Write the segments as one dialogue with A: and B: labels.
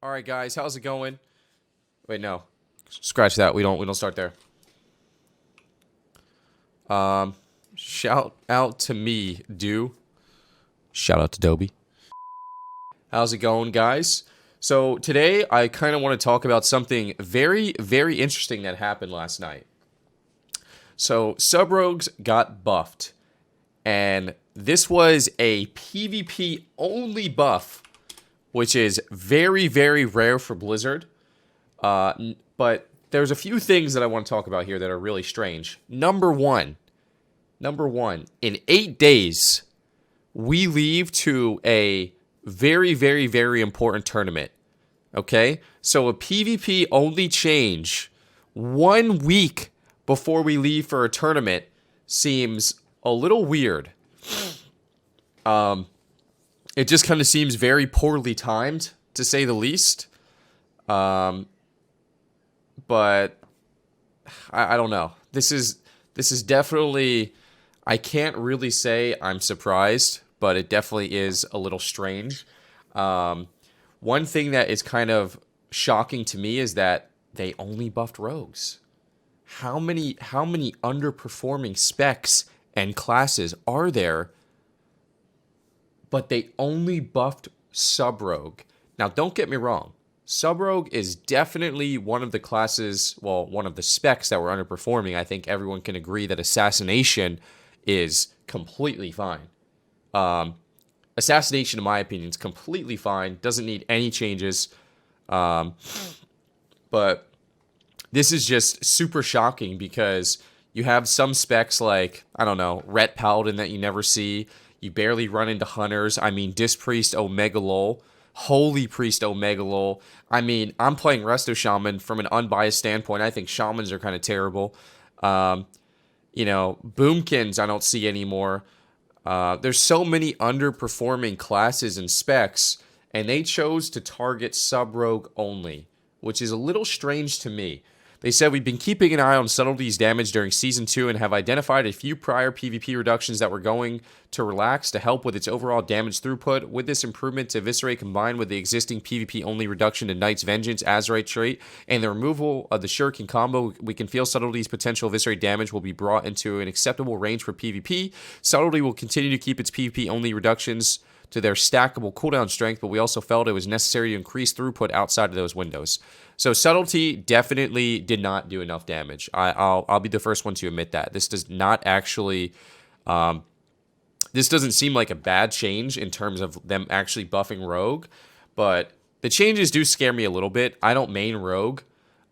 A: All right, guys, how's it going? Wait, no, scratch that. We don't start there. Shout out to me, Cdew. Shout out to Dobie. How's it going, guys? So today I kind of want to talk about something very, very interesting that happened last night. So Sub Rogues got buffed, and this was a PvP only buff, which is very, very rare for Blizzard. But there's a few things that I want to talk about here that are really strange. Number one, in 8 days, we leave to a very, very, very important tournament. Okay? So a PvP only change 1 week before we leave for a tournament seems a little weird. It just kind of seems very poorly timed, to say the least. But I don't know. This is definitely, I can't really say I'm surprised, but it definitely is a little strange. One thing that is kind of shocking to me is that they only buffed rogues. How many underperforming specs and classes are there? But they only buffed Sub Rogue. Now, don't get me wrong. Sub Rogue is definitely one of the classes, well, one of the specs that were underperforming. I think everyone can agree that Assassination is completely fine. Assassination, in my opinion, is completely fine. Doesn't need any changes. But this is just super shocking because you have some specs like, I don't know, Ret Paladin that you never see. You barely run into Hunters. I mean, Disc Priest Omega Lol. Holy Priest Omega Lol. I mean, I'm playing Resto Shaman from an unbiased standpoint. I think Shamans are kind of terrible. Boomkins I don't see anymore. There's so many underperforming classes and specs, and they chose to target Sub Rogue only, which is a little strange to me. They said, we've been keeping an eye on Subtlety's damage during Season 2 and have identified a few prior PvP reductions that we're going to relax to help with its overall damage throughput. With this improvement to Eviscerate combined with the existing PvP-only reduction to Knight's Vengeance, Azerite trait, and the removal of the Shuriken combo, we can feel Subtlety's potential Eviscerate damage will be brought into an acceptable range for PvP. Subtlety will continue to keep its PvP-only reductions to their stackable cooldown strength, but we also felt it was necessary to increase throughput outside of those windows. So Subtlety definitely did not do enough damage. I'll be the first one to admit that. This does not actually, this doesn't seem like a bad change in terms of them actually buffing Rogue, but the changes do scare me a little bit. I don't main Rogue,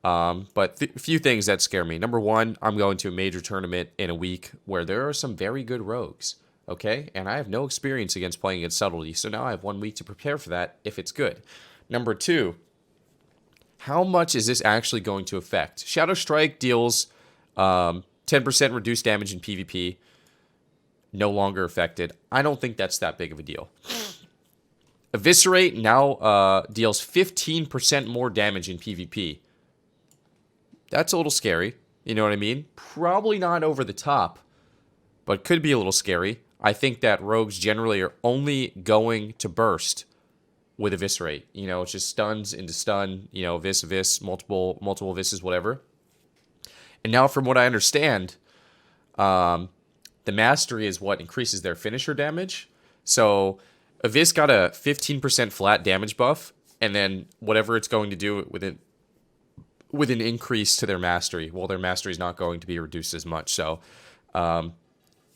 A: but a few things that scare me. Number one, I'm going to a major tournament in a week where there are some very good Rogues. Okay, and I have no experience against playing against Subtlety, so now I have 1 week to prepare for that if it's good. Number two, how much is this actually going to affect? Shadow Strike deals 10% reduced damage in PvP, no longer affected. I don't think that's that big of a deal. Eviscerate now deals 15% more damage in PvP. That's a little scary, you know what I mean? Probably not over the top, but could be a little scary. I think that rogues generally are only going to burst with Eviscerate. You know, it's just stuns into stun, vis, multiple vises, whatever. And now from what I understand, the mastery is what increases their finisher damage. So Evis got a 15% flat damage buff, and then whatever it's going to do with an increase to their mastery. Well, their mastery is not going to be reduced as much. So,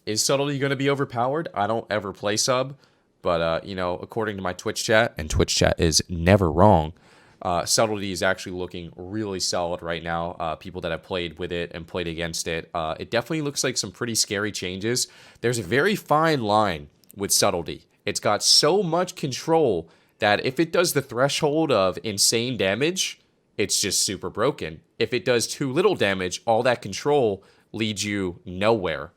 A: is Subtlety going to be overpowered? I don't ever play sub, but, according to my Twitch chat, and Twitch chat is never wrong, Subtlety is actually looking really solid right now. People that have played with it and played against it, it definitely looks like some pretty scary changes. There's a very fine line with Subtlety. It's got so much control that if it does the threshold of insane damage, it's just super broken. If it does too little damage, all that control leads you nowhere.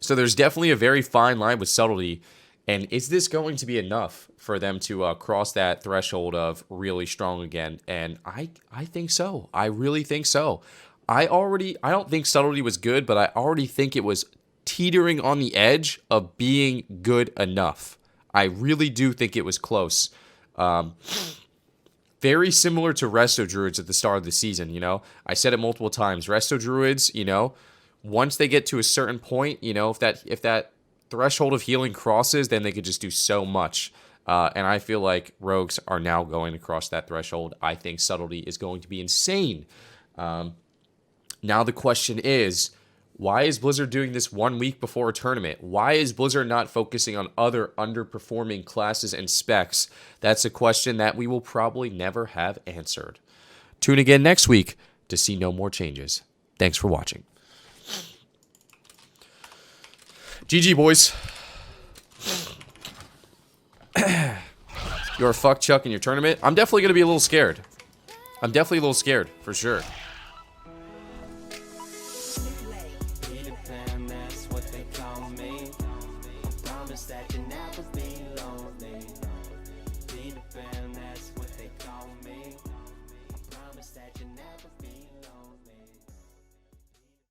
A: So there's definitely a very fine line with Subtlety, and is this going to be enough for them to cross that threshold of really strong again? And I think so. I really think so. I don't think Subtlety was good, but I already think it was teetering on the edge of being good enough. I really do think it was close. very similar to Resto Druids at the start of the season, you know? I said it multiple times. Resto Druids, you know, once they get to a certain point, you know, if that threshold of healing crosses, then they could just do so much. And I feel like rogues are now going to cross that threshold. I think subtlety is going to be insane. Now the question is, why is Blizzard doing this 1 week before a tournament? Why is Blizzard not focusing on other underperforming classes and specs? That's a question that we will probably never have answered. Tune again next week to see no more changes. Thanks for watching. GG, boys. You're a fuck Chuck in your tournament. I'm definitely going to be a little scared. I'm definitely a little scared, for sure.